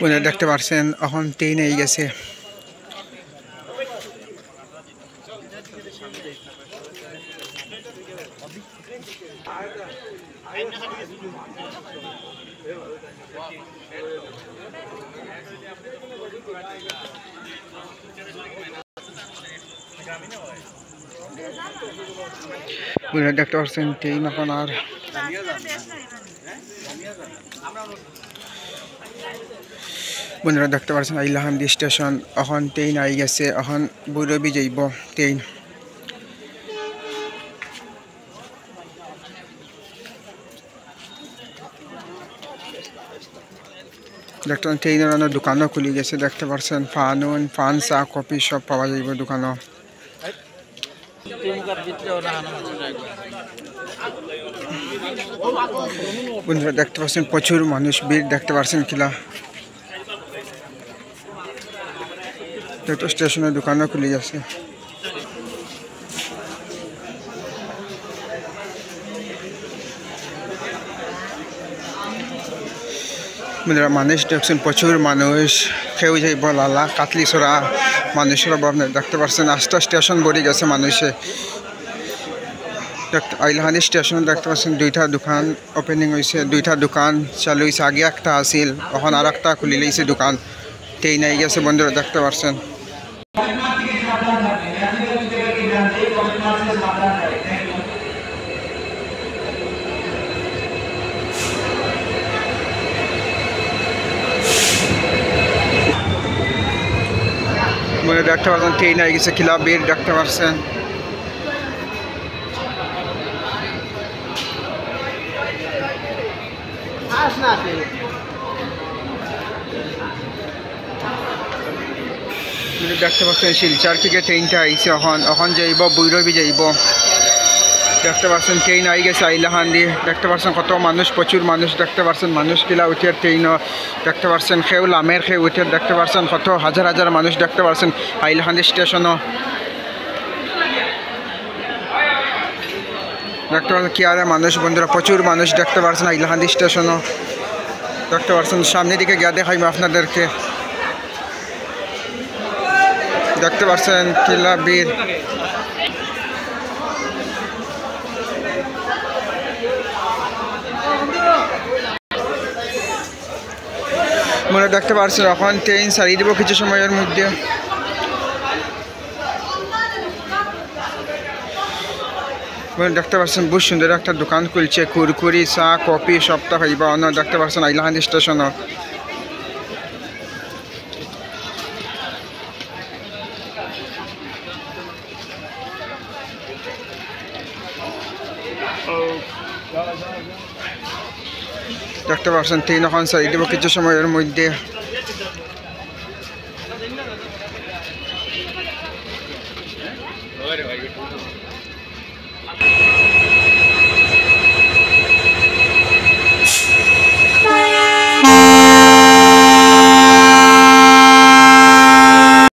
উনি দেখতে পাচ্ছেন এখন ট্রেন এই গেছে উনি দেখতে পাচ্ছেন ট্রেন এখন আর বন্ধুরা দেখতে পাচ্ছেন আইলাহান্দি স্টেশন এখন ট্রেন আই গেছে এখন বৈরবী যাইব ট্রেন দেখতে ট্রেনের অনেক দোকানও খুলে গেছে দেখতে পাচ্ছেন পান চা কফি সব পাওয়া যাইব দোকানও বন্ধুরা দেখতে পাচ্ছেন প্রচুর মানুষ ভিড় দেখতে পাচ্ছেন কিলা স্টেশনের দোকানও খুলে গেছে মানুষ দেখছেন প্রচুর মানুষ খেয়ে যাইব লালা কাতলি ছড়া মানুষের অভাব নেই দেখতে পাচ্ছেন 8টা স্টেশন ভরে গেছে মানুষে আইলাহান্দি স্টেশনে দেখতে পাচ্ছেন 2টা দোকান ওপেনিং হয়েছে 2টা দোকান চালু হয়েছে আগে একটা আসিল এখন আর একটা খুলে লইছে দোকান ট্রেন আই গেছে বন্ধুরা দেখতে পাচ্ছেন মনে দেখতে পাচ্ছেন ট্রেন আই গেছে কিলা বের দেখতে পাচ্ছেন দেখতে পাচ্ছেন শিলচর থেকে ট্রেনটা আইছে এখন যাইব বৈরবী যাইব দেখতে পাচ্ছেন ট্রেন আই গেছে আইলাহান্দি দেখতে পাচ্ছেন কত মানুষ প্রচুর মানুষ দেখতে পাচ্ছেন মানুষ কিলা উঠিয়ার ট্রেন দেখতে পাচ্ছেন খেউ লামের খেয়ে উঠিয়ার দেখতে পাচ্ছেন কত হাজার হাজার মানুষ দেখতে পাচ্ছেন আইলাহান্দি স্টেশনও দেখতে পাচ্ছেন কি আরে মানুষ বন্ধুরা প্রচুর মানুষ দেখতে পাচ্ছেন আইলাহান্দি স্টেশনও দেখতে পাচ্ছেন সামনের দিকে গিয়ে দেখাইব আপনাদেরকে দেখতে পাচ্ছেন কিলা বীর মনে দেখতে পাচ্ছেন এখন ট্রেন ছাড়িয়ে দেব কিছু সময়ের মধ্যে দেখতে পাচ্ছেন বহুত সুন্দর একটা দোকান খুলছে কুরকুরি চা কফি সবটা খাইবা অন্য দেখতে পাচ্ছেন আইলাহান্দি স্টেশনও দেখতে পাচ্ছেন ট্রেন এখন ছাড়িয়ে দেব কিছু সময়ের মধ্যে